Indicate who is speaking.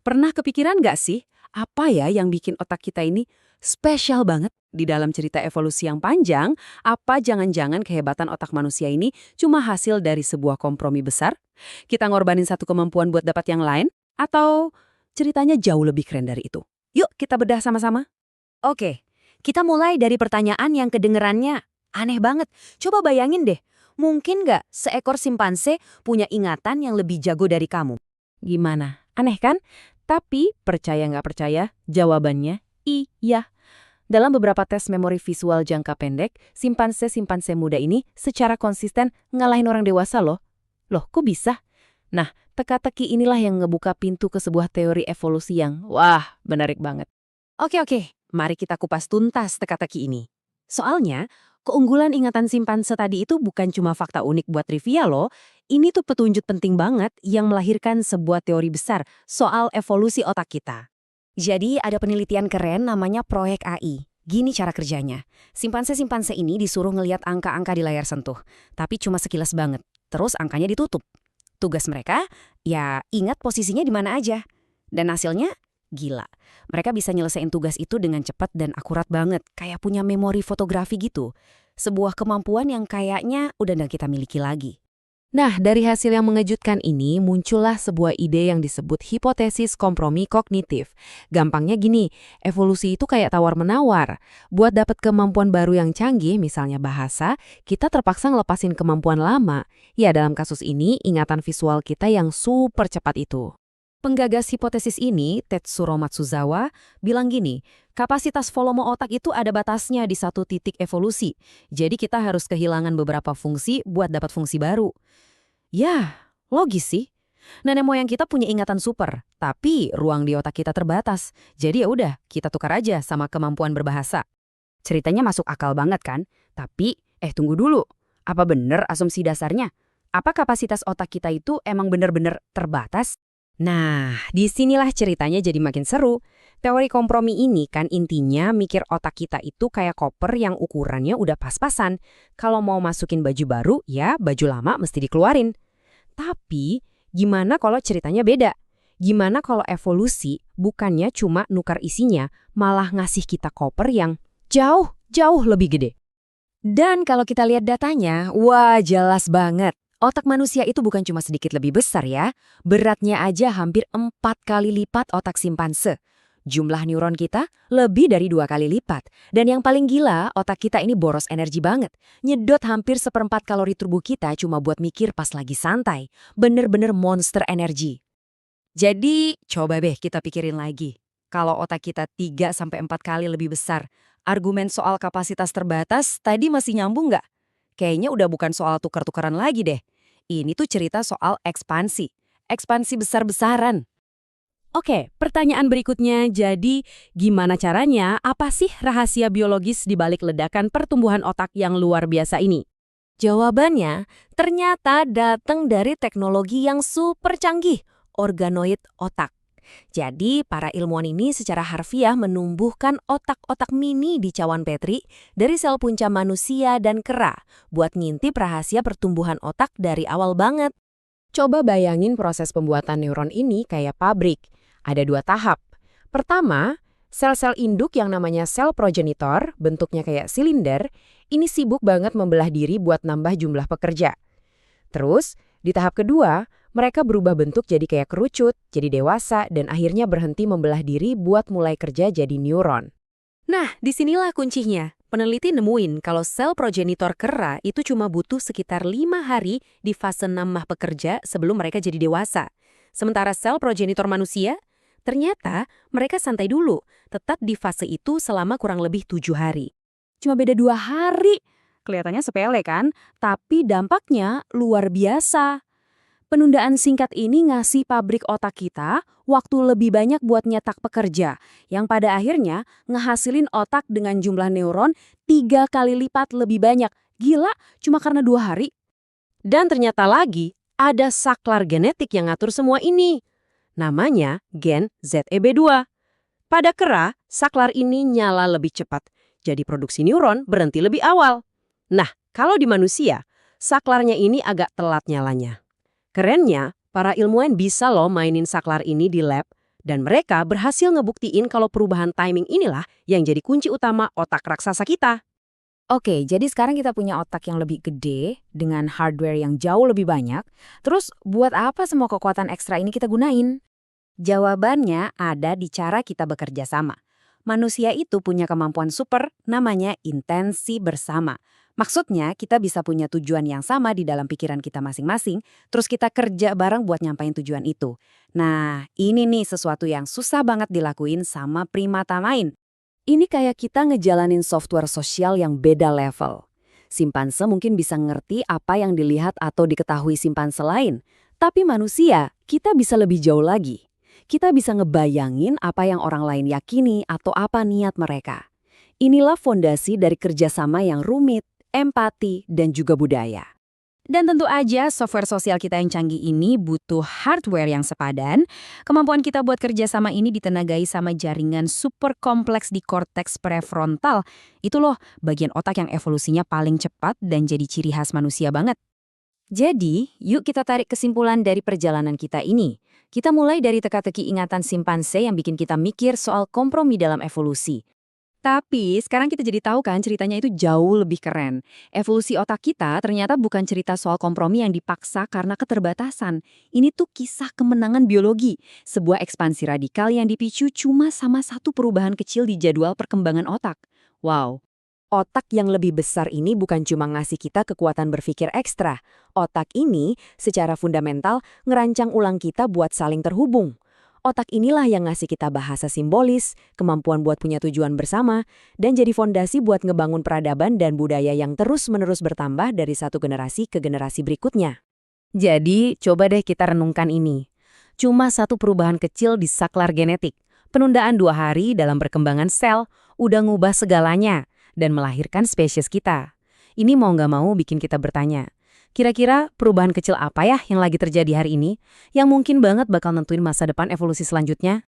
Speaker 1: Pernah kepikiran nggak sih, apa ya yang bikin otak kita ini spesial banget di dalam cerita evolusi yang panjang? Apa jangan-jangan kehebatan otak manusia ini cuma hasil dari sebuah kompromi besar? Kita ngorbanin satu kemampuan buat dapat yang lain? Atau ceritanya jauh lebih keren dari itu? Yuk kita bedah sama-sama.
Speaker 2: Oke, kita mulai dari pertanyaan yang kedengerannya aneh banget. Coba bayangin deh, mungkin nggak seekor simpanse punya ingatan yang lebih jago dari kamu?
Speaker 1: Gimana? Aneh kan? Tapi percaya nggak percaya, jawabannya iya. Dalam beberapa tes memori visual jangka pendek, simpanse-simpanse muda ini secara konsisten ngalahin orang dewasa loh. Loh, kok bisa? Nah, teka-teki inilah yang ngebuka pintu ke sebuah teori evolusi yang, wah, menarik banget.
Speaker 2: Oke, mari kita kupas tuntas teka-teki ini. Soalnya, keunggulan ingatan simpanse tadi itu bukan cuma fakta unik buat trivia loh, ini tuh petunjuk penting banget yang melahirkan sebuah teori besar soal evolusi otak kita. Jadi ada penelitian keren namanya Proyek AI. Gini cara kerjanya. Simpanse-simpanse ini disuruh ngelihat angka-angka di layar sentuh, tapi cuma sekilas banget. Terus angkanya ditutup. Tugas mereka, ya ingat posisinya di mana aja. Dan hasilnya, gila. Mereka bisa nyelesain tugas itu dengan cepat dan akurat banget, kayak punya memori fotografi gitu. Sebuah kemampuan yang kayaknya udah nggak kita miliki lagi.
Speaker 1: Nah, dari hasil yang mengejutkan ini muncullah sebuah ide yang disebut hipotesis kompromi kognitif. Gampangnya gini, evolusi itu kayak tawar-menawar. Buat dapat kemampuan baru yang canggih, misalnya bahasa, kita terpaksa ngelepasin kemampuan lama. Ya, dalam kasus ini, ingatan visual kita yang super cepat itu.
Speaker 2: Penggagas hipotesis ini, Tetsuro Matsuzawa, bilang gini, kapasitas volume otak itu ada batasnya di satu titik evolusi. Jadi kita harus kehilangan beberapa fungsi buat dapat fungsi baru. Ya, logis sih. Nenek moyang kita punya ingatan super, tapi ruang di otak kita terbatas. Jadi ya udah, kita tukar aja sama kemampuan berbahasa.
Speaker 1: Ceritanya masuk akal banget kan? Tapi, tunggu dulu. Apa bener asumsi dasarnya? Apa kapasitas otak kita itu emang bener-bener terbatas? Nah, disinilah ceritanya jadi makin seru. Teori kompromi ini kan intinya mikir otak kita itu kayak koper yang ukurannya udah pas-pasan. Kalau mau masukin baju baru, ya baju lama mesti dikeluarin. Tapi, gimana kalau ceritanya beda? Gimana kalau evolusi bukannya cuma nukar isinya, malah ngasih kita koper yang jauh lebih gede?
Speaker 2: Dan kalau kita lihat datanya, wah jelas banget. Otak manusia itu bukan cuma sedikit lebih besar ya. Beratnya aja hampir 4 kali lipat otak simpanse. Jumlah neuron kita lebih dari 2 kali lipat. Dan yang paling gila, otak kita ini boros energi banget. Nyedot hampir 1/4 kalori tubuh kita cuma buat mikir pas lagi santai. Bener-bener monster energi. Jadi, coba deh kita pikirin lagi. Kalau otak kita 3-4 kali lebih besar, argumen soal kapasitas terbatas tadi masih nyambung nggak? Kayaknya udah bukan soal tukar-tukaran lagi deh. Ini tuh cerita soal ekspansi. Ekspansi besar-besaran.
Speaker 1: Oke, pertanyaan berikutnya, jadi gimana caranya? Apa sih rahasia biologis di balik ledakan pertumbuhan otak yang luar biasa ini?
Speaker 2: Jawabannya ternyata datang dari teknologi yang super canggih, organoid otak. Jadi, para ilmuwan ini secara harfiah menumbuhkan otak-otak mini di cawan Petri dari sel punca manusia dan kera buat ngintip rahasia pertumbuhan otak dari awal banget.
Speaker 1: Coba bayangin proses pembuatan neuron ini kayak pabrik. Ada 2 tahap. Pertama, sel-sel induk yang namanya sel progenitor, bentuknya kayak silinder, ini sibuk banget membelah diri buat nambah jumlah pekerja. Terus, di tahap kedua, mereka berubah bentuk jadi kayak kerucut, jadi dewasa, dan akhirnya berhenti membelah diri buat mulai kerja jadi neuron.
Speaker 2: Nah, disinilah kuncinya. Peneliti nemuin kalau sel progenitor kera itu cuma butuh sekitar 5 hari di fase namah pekerja sebelum mereka jadi dewasa. Sementara sel progenitor manusia, ternyata mereka santai dulu, tetap di fase itu selama kurang lebih 7 hari. Cuma beda 2 hari. Kelihatannya sepele kan? Tapi dampaknya luar biasa. Penundaan singkat ini ngasih pabrik otak kita waktu lebih banyak buat nyetak pekerja, yang pada akhirnya ngehasilin otak dengan jumlah neuron 3 kali lipat lebih banyak. Gila, cuma karena 2 hari.
Speaker 1: Dan ternyata lagi, ada saklar genetik yang ngatur semua ini. Namanya gen ZEB2. Pada kera, saklar ini nyala lebih cepat, jadi produksi neuron berhenti lebih awal. Nah, kalau di manusia, saklarnya ini agak telat nyalanya. Kerennya, para ilmuwan bisa loh mainin saklar ini di lab
Speaker 3: Dan mereka berhasil ngebuktiin kalau perubahan timing inilah yang jadi kunci utama otak raksasa kita.
Speaker 1: Oke, jadi sekarang kita punya otak yang lebih gede, dengan hardware yang jauh lebih banyak. Terus, buat apa semua kekuatan ekstra ini kita gunain?
Speaker 2: Jawabannya ada di cara kita bekerja sama. Manusia itu punya kemampuan super, namanya intensi bersama. Maksudnya, kita bisa punya tujuan yang sama di dalam pikiran kita masing-masing, terus kita kerja bareng buat nyampain tujuan itu. Nah, ini nih sesuatu yang susah banget dilakuin sama primata lain. Ini kayak kita ngejalanin software sosial yang beda level. Simpanse mungkin bisa ngerti apa yang dilihat atau diketahui simpanse lain. Tapi manusia, kita bisa lebih jauh lagi. Kita bisa ngebayangin apa yang orang lain yakini atau apa niat mereka. Inilah fondasi dari kerjasama yang rumit, empati, dan juga budaya.
Speaker 1: Dan tentu aja software sosial kita yang canggih ini butuh hardware yang sepadan. Kemampuan kita buat kerjasama ini ditenagai sama jaringan super kompleks di korteks prefrontal. Itu loh, bagian otak yang evolusinya paling cepat dan jadi ciri khas manusia banget.
Speaker 2: Jadi, yuk kita tarik kesimpulan dari perjalanan kita ini. Kita mulai dari teka-teki ingatan simpanse yang bikin kita mikir soal kompromi dalam evolusi. Tapi sekarang kita jadi tahu kan ceritanya itu jauh lebih keren. Evolusi otak kita ternyata bukan cerita soal kompromi yang dipaksa karena keterbatasan. Ini tuh kisah kemenangan biologi. Sebuah ekspansi radikal yang dipicu cuma sama satu perubahan kecil di jadwal perkembangan otak. Wow. Otak yang lebih besar ini bukan cuma ngasih kita kekuatan berpikir ekstra. Otak ini secara fundamental ngerancang ulang kita buat saling terhubung. Otak inilah yang ngasih kita bahasa simbolis, kemampuan buat punya tujuan bersama, dan jadi fondasi buat ngebangun peradaban dan budaya yang terus-menerus bertambah dari satu generasi ke generasi berikutnya.
Speaker 1: Jadi, coba deh kita renungkan ini. Cuma satu perubahan kecil di saklar genetik. Penundaan 2 hari dalam perkembangan sel udah ngubah segalanya dan melahirkan spesies kita. Ini mau nggak mau bikin kita bertanya, kira-kira perubahan kecil apa ya yang lagi terjadi hari ini, yang mungkin banget bakal nentuin masa depan evolusi selanjutnya?